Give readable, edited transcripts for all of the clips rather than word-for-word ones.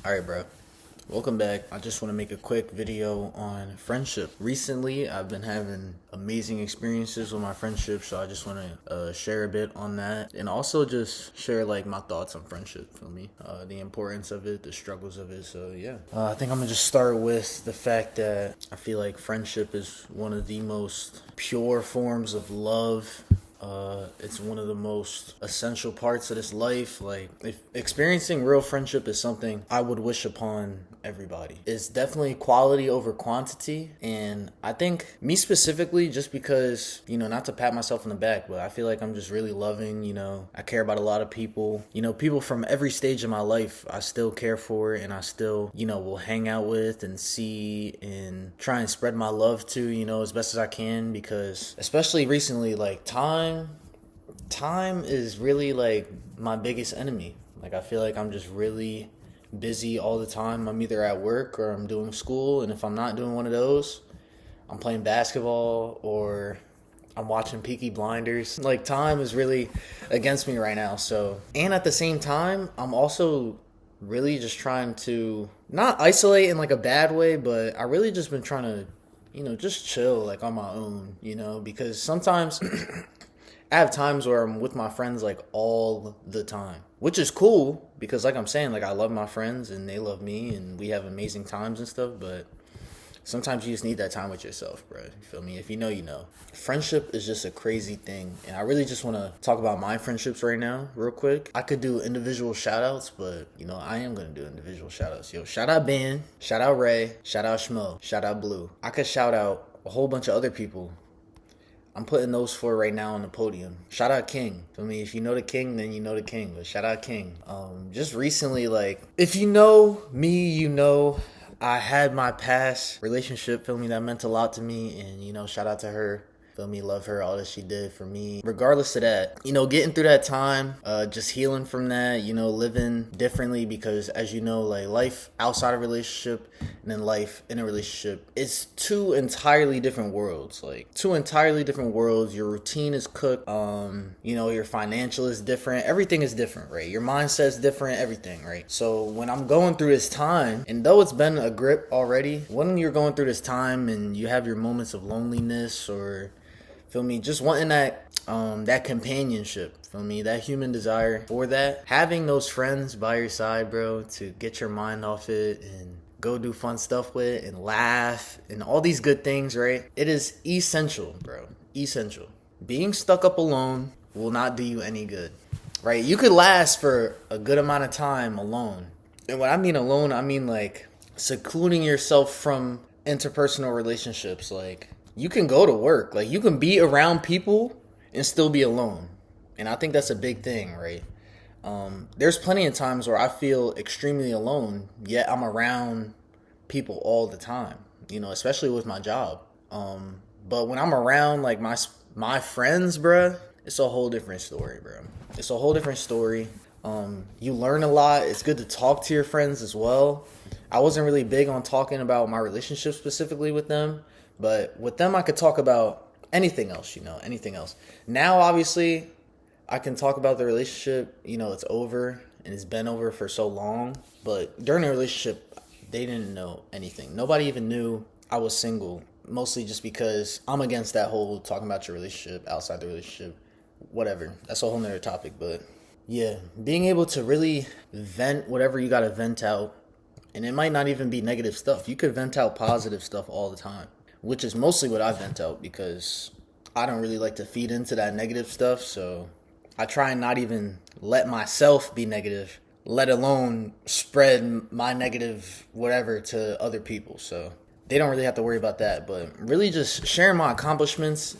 Alright, bro. Welcome back. I just want to make a quick video on friendship. Recently, I've been having amazing experiences with my friendship, so I just want to share a bit on that, and also just share like my thoughts on friendship. Feel me? The importance of it, the struggles of it. So yeah, I think I'm gonna just start with the fact that I feel like friendship is one of the most pure forms of love. It's one of the most essential parts of this life. Like, if experiencing real friendship is something I would wish upon everybody. It's definitely quality over quantity. And I think me specifically, just because, not to pat myself on the back, but I feel like I'm just really loving, I care about a lot of people. People from every stage of my life, I still care for, and I still, will hang out with and see and try and spread my love to, as best as I can, because especially recently, like, time is really like my biggest enemy. Like, I feel like I'm just really busy all the time. I'm either at work or I'm doing school, and if I'm not doing one of those, I'm playing basketball or I'm watching Peaky Blinders. Like, time is really against me right now. So, and at the same time, I'm also really just trying to not isolate in like a bad way, but I really just been trying to, just chill like on my own, because sometimes I have times where I'm with my friends like all the time, which is cool because, like I'm saying, like, I love my friends and they love me and we have amazing times and stuff. But sometimes you just need that time with yourself, bro. You feel me? If you know, you know. Friendship is just a crazy thing, and I really just want to talk about my friendships right now, real quick. I could do individual shout outs, but I am gonna do individual shout outs. Yo, shout out Ben, shout out Ray, shout out Schmo, shout out Blue. I could shout out a whole bunch of other people. I'm putting those four right now on the podium. Shout out King. I mean, if you know the King, then you know the King. But shout out King. Just recently, like, if you know me, I had my past relationship, feel me, that meant a lot to me. And, shout out to her. Feel me, love her, all that she did for me. Regardless of that, getting through that time, just healing from that, living differently, because as you know, like, life outside a relationship and then life in a relationship, it's two entirely different worlds. Like, two entirely different worlds. Your routine is cooked. Your financial is different. Everything is different, right? Your mindset's different, everything, right? So when I'm going through this time, and though it's been a grip already, when you're going through this time and you have your moments of loneliness, or feel me, just wanting that companionship, feel me, that human desire for that, having those friends by your side, bro, to get your mind off it and go do fun stuff with and laugh and all these good things, right? It is essential, bro. Essential. Being stuck up alone will not do you any good, right? You could last for a good amount of time alone. And when I mean alone, I mean like secluding yourself from interpersonal relationships. Like, you can go to work, like, you can be around people and still be alone. And I think that's a big thing, right? There's plenty of times where I feel extremely alone, yet I'm around people all the time, especially with my job. But when I'm around like my friends, bruh, it's a whole different story, bro. It's a whole different story. You learn a lot. It's good to talk to your friends as well. I wasn't really big on talking about my relationship specifically with them, but with them I could talk about anything else, anything else. Now, obviously, I can talk about the relationship, it's over and it's been over for so long. But during the relationship, they didn't know anything. Nobody even knew I was single, mostly just because I'm against that whole talking about your relationship outside the relationship. Whatever. That's a whole nother topic. But yeah, being able to really vent whatever you got to vent out. And it might not even be negative stuff. You could vent out positive stuff all the time, which is mostly what I vent out, because I don't really like to feed into that negative stuff. So I try and not even let myself be negative, let alone spread my negative whatever to other people. So they don't really have to worry about that. But really just sharing my accomplishments,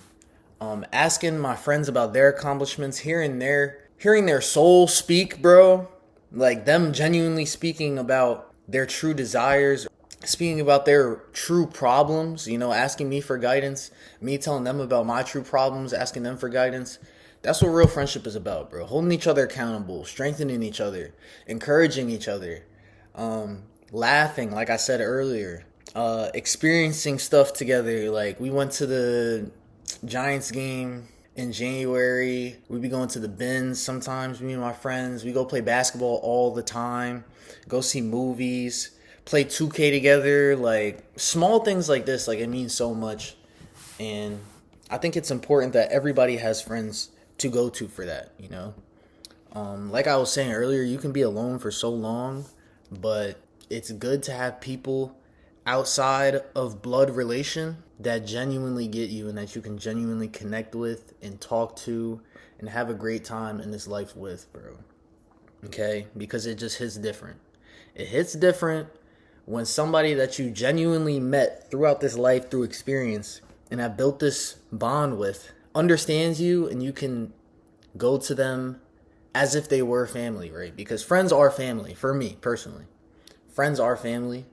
asking my friends about their accomplishments, hearing their soul speak, bro. Like, them genuinely speaking about their true desires, speaking about their true problems, asking me for guidance, me telling them about my true problems, asking them for guidance. That's what real friendship is about, bro. Holding each other accountable, strengthening each other, encouraging each other, laughing, like I said earlier, experiencing stuff together. Like, we went to the Giants game In January, we be going to the bins sometimes, me and my friends. We go play basketball all the time, go see movies, play 2K together. Like, small things like this, like, it means so much. And I think it's important that everybody has friends to go to for that, you know? Like I was saying earlier, you can be alone for so long, but it's good to have people outside of blood relation that genuinely get you and that you can genuinely connect with and talk to and have a great time in this life with, bro. Okay? Because it just hits different. It hits different when somebody that you genuinely met throughout this life through experience and have built this bond with understands you, and you can go to them as if they were family, right? Because friends are family, for me personally. Friends are family,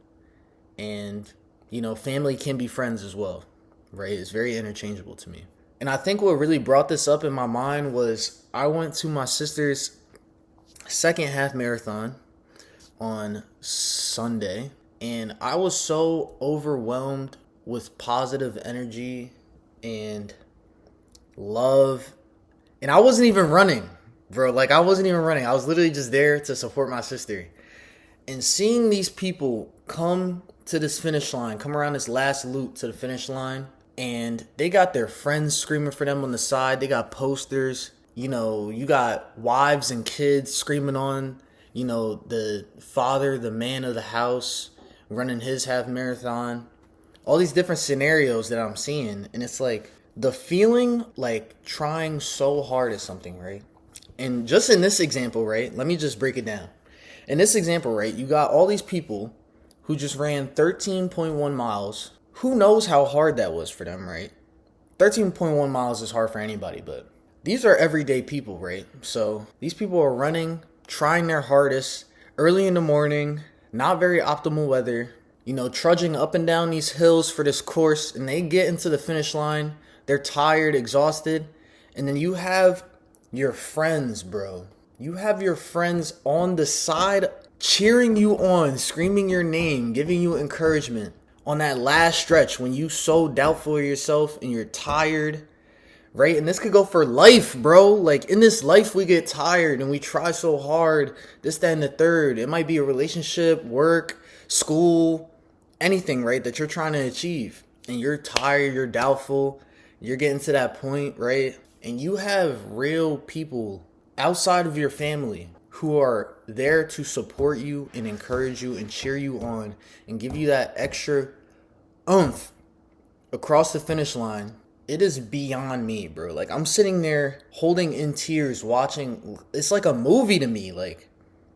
and, you know, family can be friends as well, right? It's very interchangeable to me. And I think what really brought this up in my mind was I went to my sister's second half marathon on Sunday, and I was so overwhelmed with positive energy and love. And I wasn't even running, bro. Like, I wasn't even running. I was literally just there to support my sister. And seeing these people come to this finish line, come around this last loop to the finish line, and they got their friends screaming for them on the side. They got posters. You know, you got wives and kids screaming on, you know, the father, the man of the house, running his half marathon. All these different scenarios that I'm seeing. And it's like the feeling like trying so hard at something, right? And just in this example, right? Let me just break it down. In this example, right, you got all these people who just ran 13.1 miles. Who knows how hard that was for them, right? 13.1 miles is hard for anybody, but these are everyday people, right? So these people are running, trying their hardest, early in the morning, not very optimal weather, you know, trudging up and down these hills for this course, and they get into the finish line. They're tired, exhausted, and then you have your friends, bro. You have your friends on the side cheering you on, screaming your name, giving you encouragement on that last stretch when you so doubtful of yourself and you're tired, right? And this could go for life, bro. Like, in this life, we get tired and we try so hard, this, that, and the third. It might be a relationship, work, school, anything, right, that you're trying to achieve. And you're tired, you're doubtful, you're getting to that point, right? And you have real people outside of your family who are there to support you and encourage you and cheer you on and give you that extra oomph across the finish line. It is beyond me, bro. Like, I'm sitting there holding in tears watching. It's like a movie to me. Like,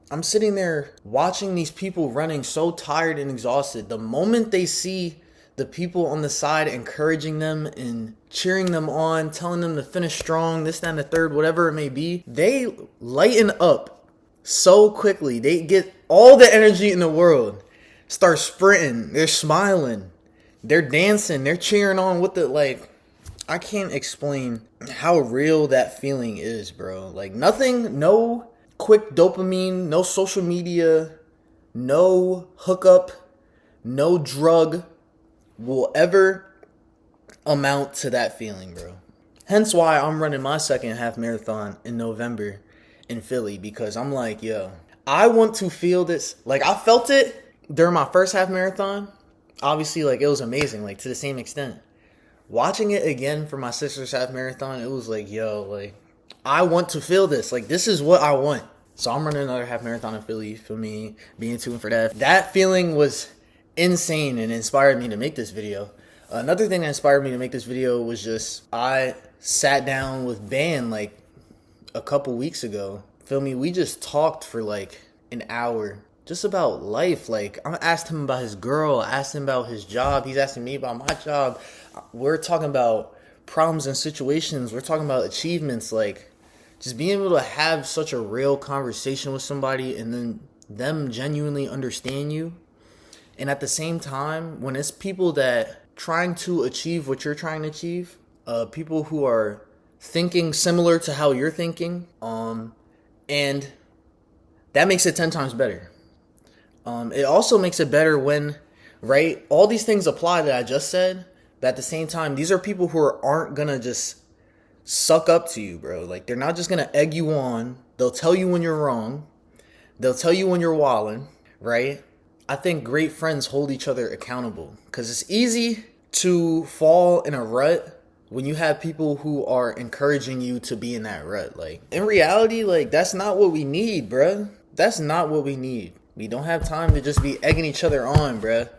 I'm sitting there watching these people running so tired and exhausted. The moment they see the people on the side encouraging them and cheering them on, telling them to finish strong, this, that, and the third, whatever it may be, they lighten up so quickly. They get all the energy in the world, start sprinting, they're smiling, they're dancing, they're cheering on with the, like, I can't explain how real that feeling is, bro. Like, nothing, no quick dopamine, no social media, no hookup, no drug will ever amount to that feeling, bro. Hence why I'm running my second half marathon in November in Philly, because I'm like, yo, I want to feel this. Like, I felt it during my first half marathon. Obviously, like, it was amazing, like, to the same extent. Watching it again for my sister's half marathon, it was like, yo, like, I want to feel this. Like, this is what I want. So I'm running another half marathon in Philly for me, being tuned for that. That feeling was insane and inspired me to make this video. Another thing that inspired me to make this video was just, I sat down with Ban like a couple weeks ago. Feel me? We just talked for like an hour just about life. Like, I asked him about his girl, I asked him about his job, he's asking me about my job. We're talking about problems and situations, we're talking about achievements. Like, just being able to have such a real conversation with somebody and then them genuinely understand you. And at the same time, when it's people that trying to achieve what you're trying to achieve, people who are thinking similar to how you're thinking, and that makes it 10 times better. It also makes it better when, right, all these things apply that I just said, but at the same time, these are people who aren't gonna just suck up to you, bro. Like, they're not just gonna egg you on. They'll tell you when you're wrong. They'll tell you when you're wilding, right? I think great friends hold each other accountable because it's easy to fall in a rut when you have people who are encouraging you to be in that rut. Like, in reality, like, that's not what we need, bruh. That's not what we need. We don't have time to just be egging each other on, bruh.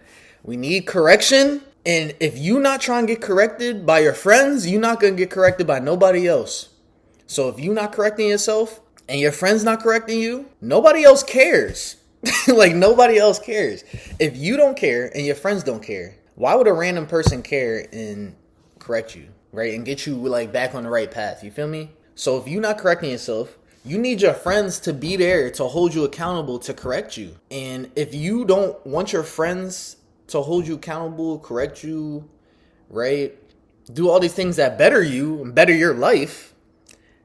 We need correction. And if you not trying to get corrected by your friends, you're not going to get corrected by nobody else. So if you're not correcting yourself and your friend's not correcting you, nobody else cares. Like, nobody else cares. If you don't care and your friends don't care, why would a random person care and correct you, right? And get you, like, back on the right path. You feel me? So if you're not correcting yourself, you need your friends to be there to hold you accountable, to correct you. And if you don't want your friends to hold you accountable, correct you, right, do all these things that better you and better your life,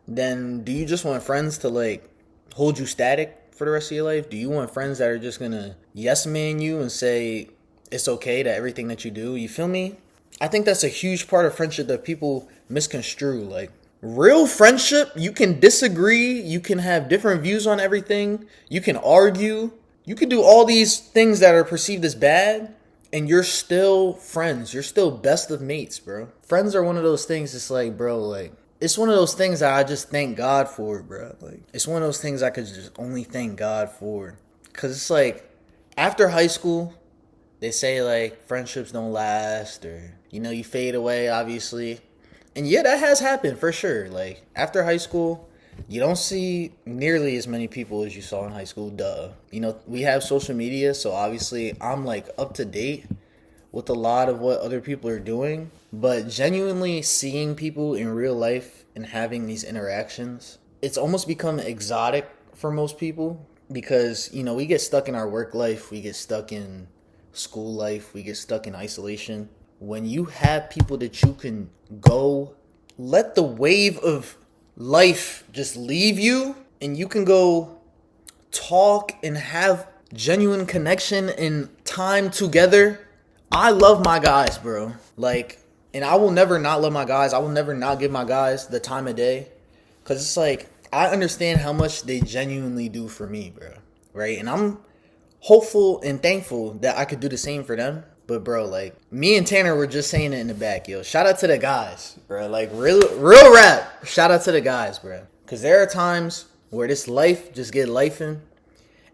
then do you just want friends to, like, hold you static for the rest of your life? Do you want friends that are just gonna yes man you and say it's okay to everything that you do? You feel me? I think that's a huge part of friendship that people misconstrue. Like, real friendship, you can disagree, you can have different views on everything, you can argue, you can do all these things that are perceived as bad, and you're still friends. You're still best of mates, bro. Friends are one of those things. It's like, bro, like, it's one of those things that I just thank God for, bro. Like, it's one of those things I could just only thank God for. Because it's like, after high school, they say, like, friendships don't last, or, you know, you fade away, obviously. And yeah, that has happened for sure. Like, after high school, you don't see nearly as many people as you saw in high school. Duh. You know, we have social media, so obviously I'm, like, up to date with a lot of what other people are doing. But genuinely seeing people in real life and having these interactions, it's almost become exotic for most people because, you know, we get stuck in our work life, we get stuck in school life, we get stuck in isolation. When you have people that you can go, let the wave of life just leave you, and you can go talk and have genuine connection and time together. I love my guys, bro. Like, and I will never not love my guys. I will never not give my guys the time of day. Because it's like, I understand how much they genuinely do for me, bro. Right? And I'm hopeful and thankful that I could do the same for them. But, bro, like, me and Tanner were just saying it in the back, yo. Shout out to the guys, bro. Like, real rap. Shout out to the guys, bro. Because there are times where this life just get lifing.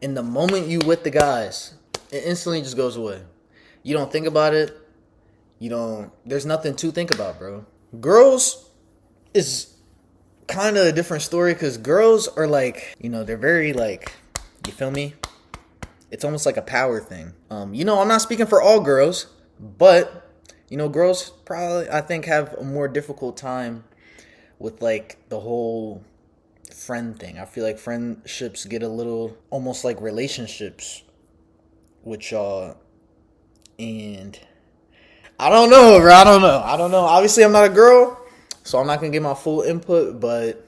And the moment you with the guys, it instantly just goes away. You don't think about it. There's nothing to think about, bro. Girls is kind of a different story because girls are like, you know, they're very like, you feel me? It's almost like a power thing. I'm not speaking for all girls, but, you know, girls probably, I think, have a more difficult time with, like, the whole friend thing. I feel like friendships get a little almost like relationships with y'all. And I don't know, bro. I don't know. Obviously, I'm not a girl, so I'm not going to get my full input, but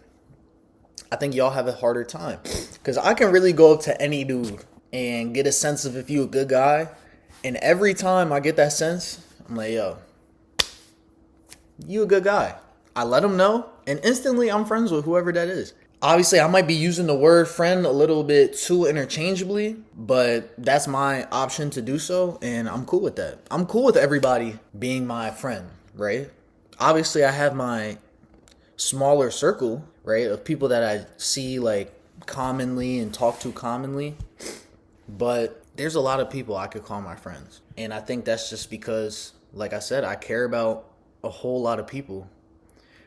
I think y'all have a harder time. Because I can really go up to any dude and get a sense of if you a good guy. And every time I get that sense, I'm like, yo, you a good guy. I let them know, and instantly I'm friends with whoever that is. Obviously, I might be using the word friend a little bit too interchangeably, but that's my option to do so, and I'm cool with that. I'm cool with everybody being my friend, right? Obviously, I have my smaller circle, right, of people that I see, like, commonly and talk to commonly, but there's a lot of people I could call my friends, and I think that's just because, like I said, I care about a whole lot of people.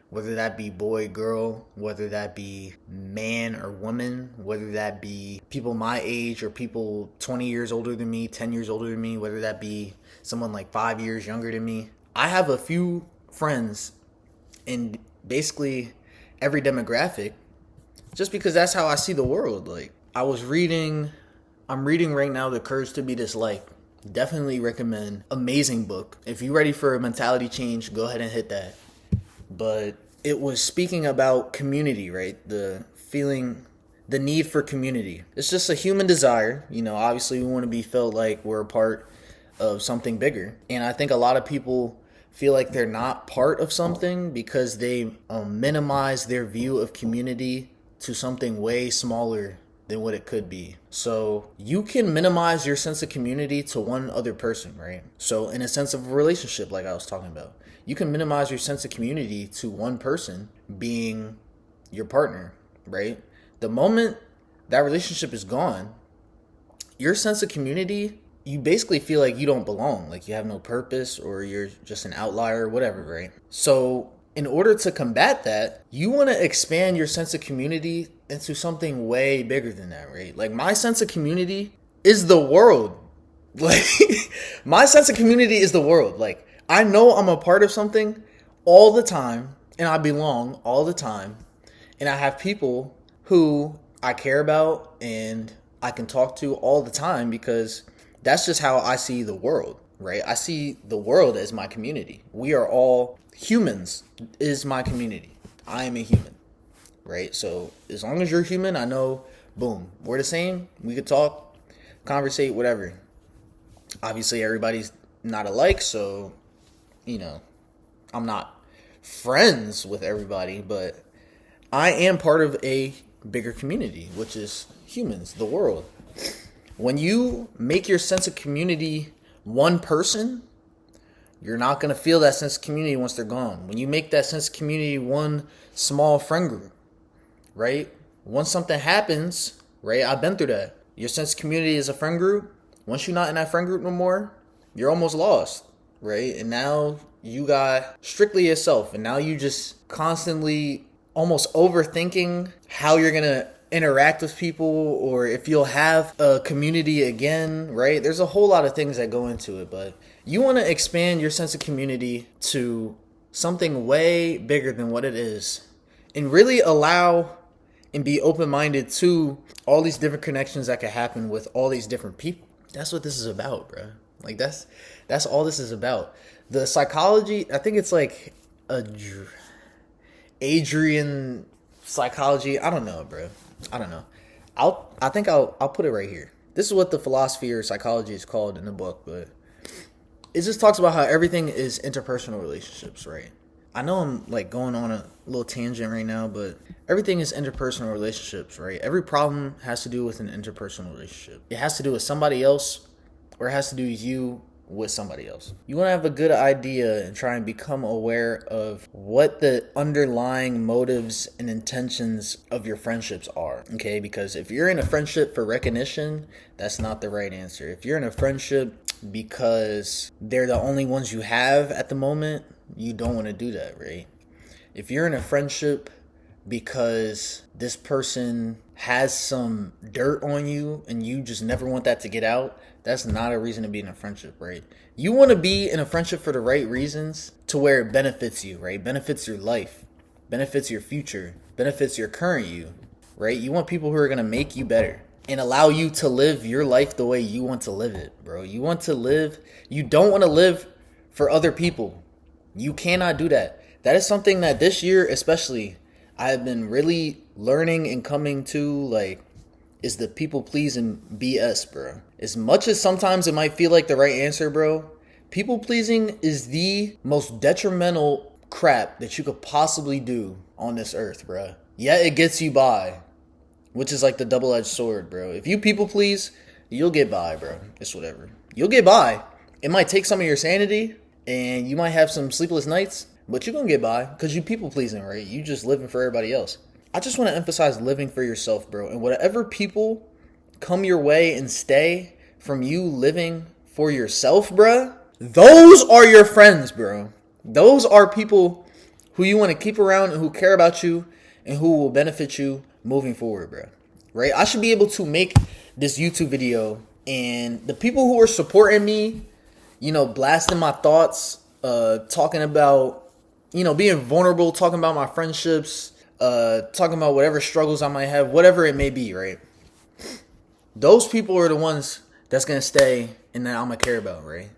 Whether that be boy, girl, whether that be man or woman, whether that be people my age or people 20 years older than me, 10 years older than me, whether that be someone like 5 years younger than me. I have a few friends in basically every demographic just because that's how I see the world. Like, I'm reading right now, The Courage to Be Disliked. Definitely recommend. Amazing book. If you're ready for a mentality change, go ahead and hit that. But it was speaking about community, right? The need for community. It's just a human desire. You know, obviously we want to be felt like we're a part of something bigger. And I think a lot of people feel like they're not part of something because they minimize their view of community to something way smaller than what it could be. So you can minimize your sense of community to one other person, right? So in a sense of a relationship, like I was talking about, you can minimize your sense of community to one person being your partner, right? The moment that relationship is gone, your sense of community, you basically feel like you don't belong, like you have no purpose or you're just an outlier or whatever, right? So in order to combat that, you want to expand your sense of community into something way bigger than that, right? Like my sense of community is the world. Like my sense of community is the world. Like I know I'm a part of something all the time and I belong all the time. And I have people who I care about and I can talk to all the time because that's just how I see the world, right? I see the world as my community. We are all humans is my community. I am a human, right? So as long as you're human, I know, boom, we're the same. We could talk, conversate, whatever. Obviously, everybody's not alike, so, I'm not friends with everybody, but I am part of a bigger community, which is humans, the world. When you make your sense of community one person, you're not going to feel that sense of community once they're gone. When you make that sense of community one small friend group, right? Once something happens, right? I've been through that. Your sense of community is a friend group. Once you're not in that friend group no more, you're almost lost, right? And now you got strictly yourself. And now you just constantly almost overthinking how you're going to interact with people or if you'll have a community again, right? There's a whole lot of things that go into it, but you want to expand your sense of community to something way bigger than what it is and really allow and be open-minded to all these different connections that could happen with all these different people. That's what this is about, bro. Like that's all this is about. The psychology, I think it's like Adrian psychology. I don't know, bro. I don't know. I think I'll put it right here. This is what the philosophy or psychology is called in the book, but it just talks about how everything is interpersonal relationships, right? I know I'm like going on a little tangent right now, but everything is interpersonal relationships, right? Every problem has to do with an interpersonal relationship. It has to do with somebody else or it has to do with you with somebody else. You want to have a good idea and try and become aware of what the underlying motives and intentions of your friendships are, okay? Because if you're in a friendship for recognition, that's not the right answer. If you're in a friendship because they're the only ones you have at the moment, you don't want to do that, right? If you're in a friendship because this person has some dirt on you and you just never want that to get out, that's not a reason to be in a friendship, right? You want to be in a friendship for the right reasons to where it benefits you, right? Benefits your life, benefits your future, benefits your current you, right? You want people who are going to make you better and allow you to live your life the way you want to live it, bro. You want to live, you don't want to live for other people. You cannot do that. That is something that this year especially I have been really learning and coming to, like, is the people pleasing BS, bro. As much as sometimes it might feel like the right answer, bro, people pleasing is the most detrimental crap that you could possibly do on this earth, bro. Yeah, it gets you by, which is like the double-edged sword, bro. If you people please, you'll get by, bro. It's whatever. You'll get by. It might take some of your sanity, and you might have some sleepless nights, but you're going to get by because you people pleasing, right? You just living for everybody else. I just want to emphasize living for yourself, bro. And whatever people come your way and stay from you living for yourself, bro, those are your friends, bro. Those are people who you want to keep around and who care about you and who will benefit you moving forward, bro. Right? I should be able to make this YouTube video and the people who are supporting me, blasting my thoughts, talking about, being vulnerable, talking about my friendships, talking about whatever struggles I might have, whatever it may be, right? Those people are the ones that's going to stay and that I'm going to care about, right?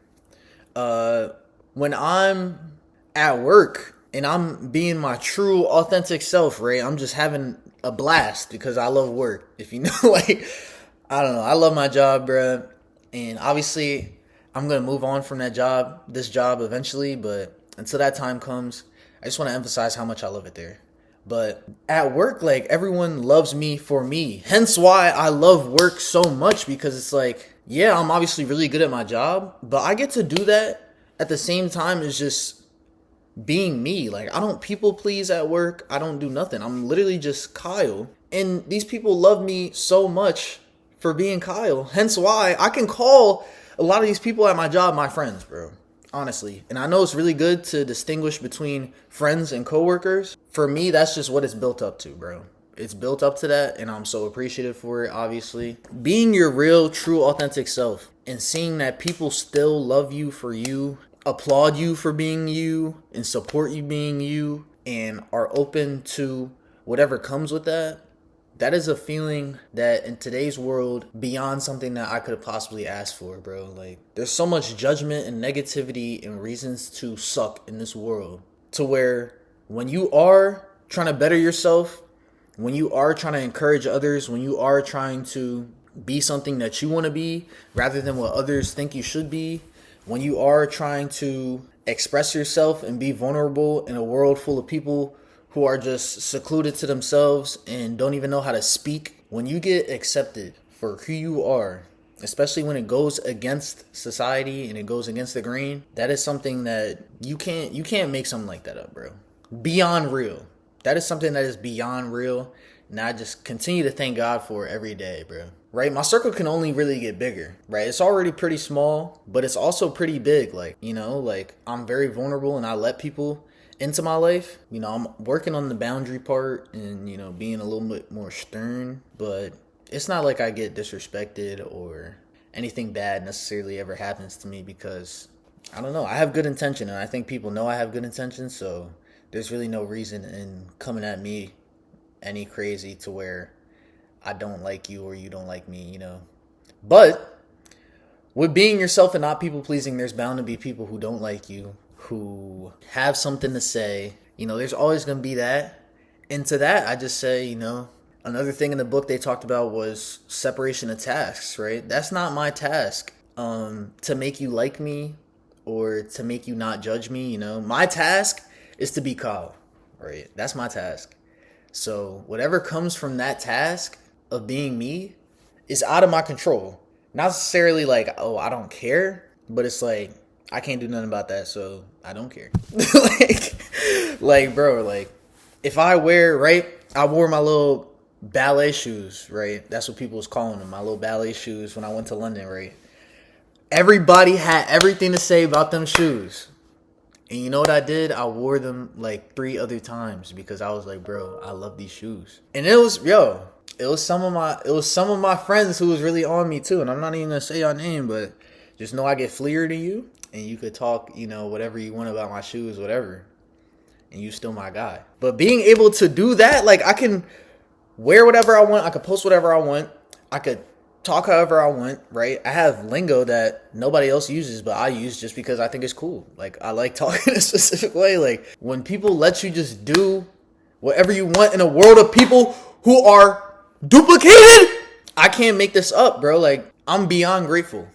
When I'm at work and I'm being my true, authentic self, right? I'm just having a blast because I love work. If you know, I don't know. I love my job, bro. And obviously, I'm going to move on from this job eventually, but until that time comes, I just want to emphasize how much I love it there. But at work, like, everyone loves me for me. Hence why I love work so much, because it's like, yeah, I'm obviously really good at my job, but I get to do that at the same time as just being me. Like, I don't people please at work. I don't do nothing. I'm literally just Kyle. And these people love me so much for being Kyle. Hence why I can call a lot of these people at my job my friends, bro. Honestly. And I know it's really good to distinguish between friends and coworkers. For me, that's just what it's built up to, bro. It's built up to that, and I'm so appreciative for it, obviously. Being your real, true, authentic self and seeing that people still love you for you, applaud you for being you, and support you being you, and are open to whatever comes with that. That is a feeling that in today's world, beyond something that I could have possibly asked for, bro. Like, there's so much judgment and negativity and reasons to suck in this world, to where when you are trying to better yourself, when you are trying to encourage others, when you are trying to be something that you want to be rather than what others think you should be, when you are trying to express yourself and be vulnerable in a world full of people who are just secluded to themselves and don't even know how to speak, when you get accepted for who you are, especially when it goes against society and it goes against the grain, that is something that you can't make something like that up, bro. Beyond real. That is something that is beyond real, and I just continue to thank God for it every day, bro. Right? My circle can only really get bigger, right? It's already pretty small, but it's also pretty big. Like, you know, like, I'm very vulnerable and I let people into my life. You know, I'm working on the boundary part and, you know, being a little bit more stern, but it's not like I get disrespected or anything bad necessarily ever happens to me, because I don't know, I have good intention, and I think people know I have good intention, so there's really no reason in coming at me any crazy to where I don't like you or you don't like me, you know. But with being yourself and not people pleasing, there's bound to be people who don't like you, who have something to say. You know, there's always going to be that. And to that, I just say, you know, another thing in the book they talked about was separation of tasks, right? That's not my task to make you like me or to make you not judge me, you know. My task is to be Kyle, right? That's my task. So whatever comes from that task of being me is out of my control. Not necessarily like, oh, I don't care, but it's like, I can't do nothing about that, so I don't care. like, bro, like, if I wear, right, I wore my little ballet shoes, right? That's what people was calling them, my little ballet shoes when I went to London, right? Everybody had everything to say about them shoes. And you know what I did? I wore them like 3 other times because I was like, bro, I love these shoes. And it was some of my friends who was really on me too. And I'm not even gonna say your name, but just know I get fleer to you, and you could talk, you know, whatever you want about my shoes, whatever, and you still my guy. But being able to do that, like, I can wear whatever I want, I could post whatever I want, I could talk however I want, right? I have lingo that nobody else uses, but I use just because I think it's cool. Like, I like talking a specific way. Like, when people let you just do whatever you want in a world of people who are duplicated, I can't make this up, bro. Like, I'm beyond grateful.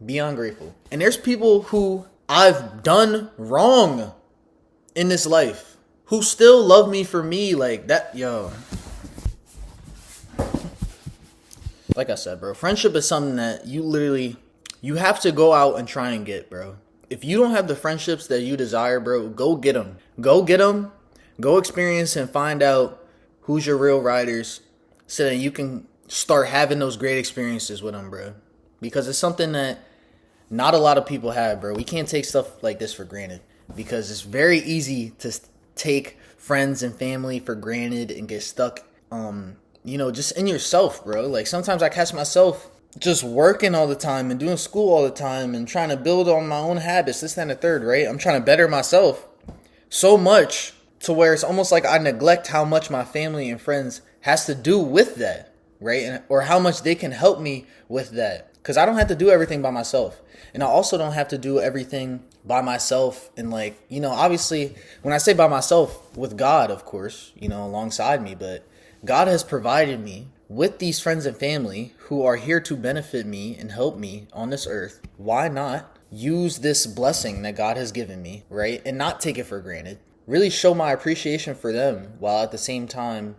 Beyond grateful. And there's people who I've done wrong in this life who still love me for me, like that. Yo, like I said, bro, friendship is something that you have to go out and try and get, bro. If you don't have the friendships that you desire, bro, go get them. Go get them. Go experience and find out who's your real riders so that you can start having those great experiences with them, bro. Because it's something that not a lot of people have, bro. We can't take stuff like this for granted because it's very easy to take friends and family for granted and get stuck, you know, just in yourself, bro. Like, sometimes I catch myself just working all the time and doing school all the time and trying to build on my own habits, this, that, and the third, right? I'm trying to better myself so much to where it's almost like I neglect how much my family and friends has to do with that, right? Or how much they can help me with that. Because I don't have to do everything by myself. And I also don't have to do everything by myself. And, like, you know, obviously, when I say by myself, with God, of course, you know, alongside me. But God has provided me with these friends and family who are here to benefit me and help me on this earth, why not use this blessing that God has given me, right? And not take it for granted. Really show my appreciation for them while at the same time,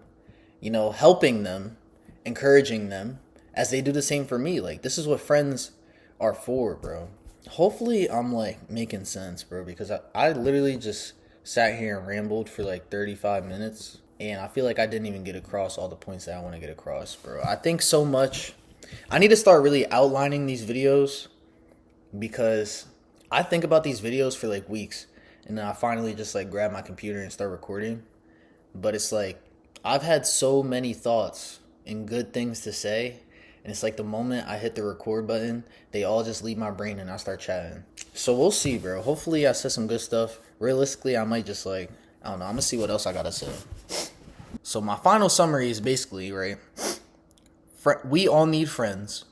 helping them, encouraging them as they do the same for me. Like, this is what friends are for, bro. Hopefully I'm like making sense, bro, because I literally just sat here and rambled for like 35 minutes. And I feel like I didn't even get across all the points that I want to get across, bro. I think so much. I need to start really outlining these videos because I think about these videos for like weeks. And then I finally just like grab my computer and start recording. But it's like I've had so many thoughts and good things to say. And it's like the moment I hit the record button, they all just leave my brain and I start chatting. So we'll see, bro. Hopefully I said some good stuff. Realistically, I might just I don't know. I'm going to see what else I got to say. So my final summary is basically, right, we all need friends.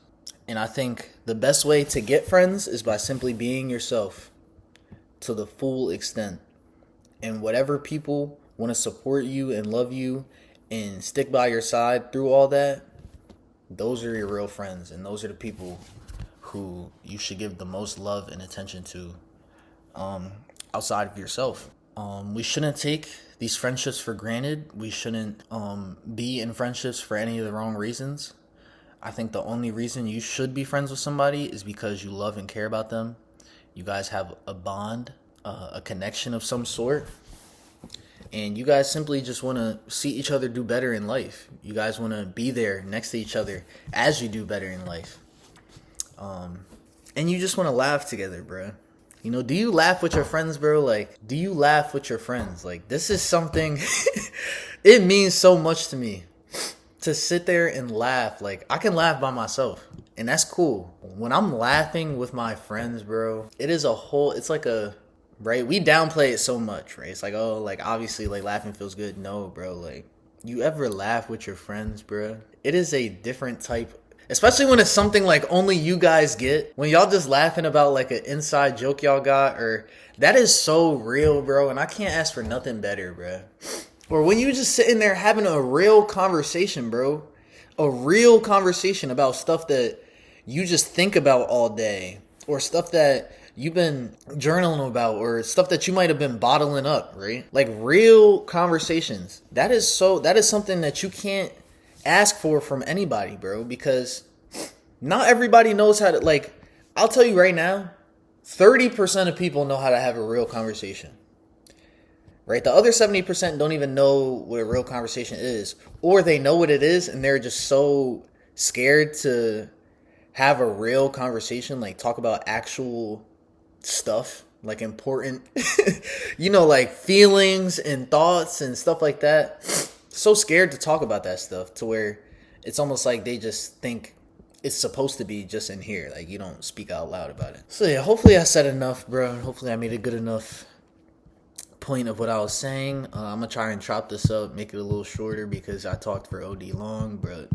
And I think the best way to get friends is by simply being yourself to the full extent. And whatever people want to support you and love you and stick by your side through all that, those are your real friends. And those are the people who you should give the most love and attention to outside of yourself. We shouldn't take these friendships for granted. We shouldn't be in friendships for any of the wrong reasons. I think the only reason you should be friends with somebody is because you love and care about them. You guys have a bond, a connection of some sort. And you guys simply just want to see each other do better in life. You guys want to be there next to each other as you do better in life. And you just want to laugh together, bro. Do you laugh with your friends, bro? Like, do you laugh with your friends? Like, this is something, it means so much to me to sit there and laugh. Like, I can laugh by myself, and that's cool. When I'm laughing with my friends, bro, it's like right? We downplay it so much, right? It's like, oh, like, obviously, like, laughing feels good. No, bro, like, you ever laugh with your friends, bro? It is a different type. Especially when it's something like only you guys get. When y'all just laughing about like an inside joke y'all got, or that is so real, bro. And I can't ask for nothing better, bro. Or when you just sitting there having a real conversation, bro. A real conversation about stuff that you just think about all day. Or stuff that you've been journaling about. Or stuff that you might have been bottling up, right? Like real conversations. That is something that you can't ask for from anybody, bro, because not everybody knows how to, like, I'll tell you right now, 30% of people know how to have a real conversation, right? The other 70% don't even know what a real conversation is, or they know what it is and they're just so scared to have a real conversation, like talk about actual stuff, like important, like feelings and thoughts and stuff like that. So scared to talk about that stuff to where it's almost like they just think it's supposed to be just in here. Like, you don't speak out loud about it. So yeah, hopefully I said enough, bro. Hopefully I made a good enough point of what I was saying. I'm going to try and chop this up, make it a little shorter because I talked for OD long. But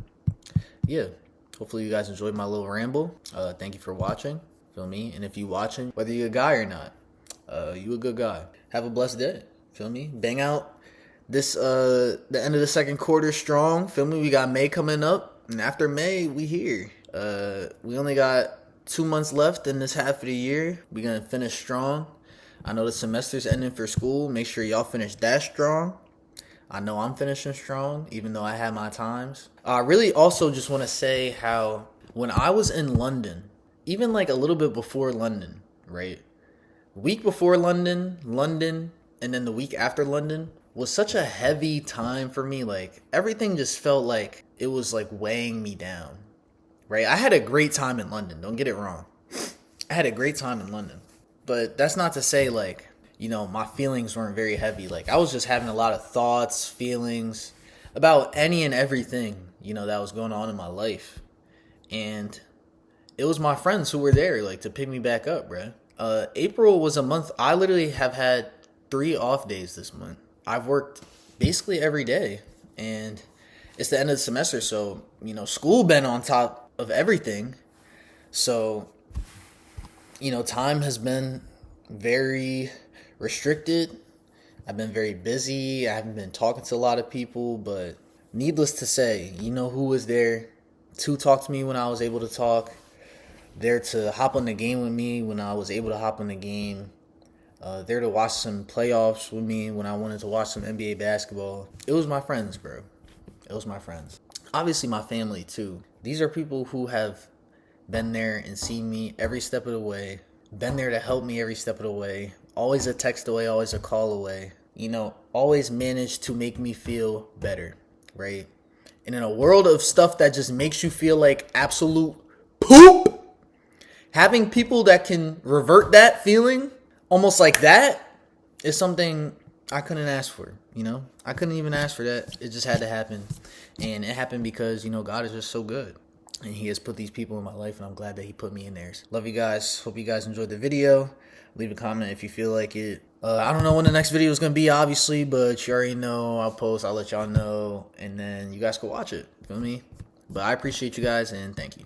yeah, hopefully you guys enjoyed my little ramble. Thank you for watching. Feel me? And if you watching, whether you're a guy or not, you a good guy. Have a blessed day. Feel me? Bang out. This the end of the second quarter strong. Feel me? We got May coming up, and after May, we here. We only got 2 months left in this half of the year. We gonna finish strong. I know the semester's ending for school. Make sure y'all finish that strong. I know I'm finishing strong, even though I had my times. I really also just want to say how when I was in London, even like a little bit before London, right? Week before London, and then the week after London was such a heavy time for me. Like, everything just felt like it was like weighing me down, right? I had a great time in London. Don't get it wrong. I had a great time in London. But that's not to say like, my feelings weren't very heavy. Like, I was just having a lot of thoughts, feelings about any and everything, that was going on in my life. And it was my friends who were there, like, to pick me back up, bro. April was a month. I literally have had 3 off days this month. I've worked basically every day, and it's the end of the semester, so, school been on top of everything. So, time has been very restricted. I've been very busy. I haven't been talking to a lot of people, but Needless to say, you know who was there to talk to me when I was able to talk, there to hop on the game with me when I was able to hop on the game, there to watch some playoffs with me when I wanted to watch some NBA basketball. It was my friends, bro. It was my friends. Obviously, my family, too. These are people who have been there and seen me every step of the way, been there to help me every step of the way, always a text away, always a call away, always managed to make me feel better, right? And in a world of stuff that just makes you feel like absolute poop, having people that can revert that feeling almost like that is something I couldn't ask for, I couldn't even ask for that. It just had to happen. And it happened because, God is just so good. And he has put these people in my life, and I'm glad that he put me in theirs. Love you guys. Hope you guys enjoyed the video. Leave a comment if you feel like it. I don't know when the next video is going to be, obviously, but you already know. I'll post. I'll let y'all know. And then you guys can watch it. Feel me? But I appreciate you guys, and thank you.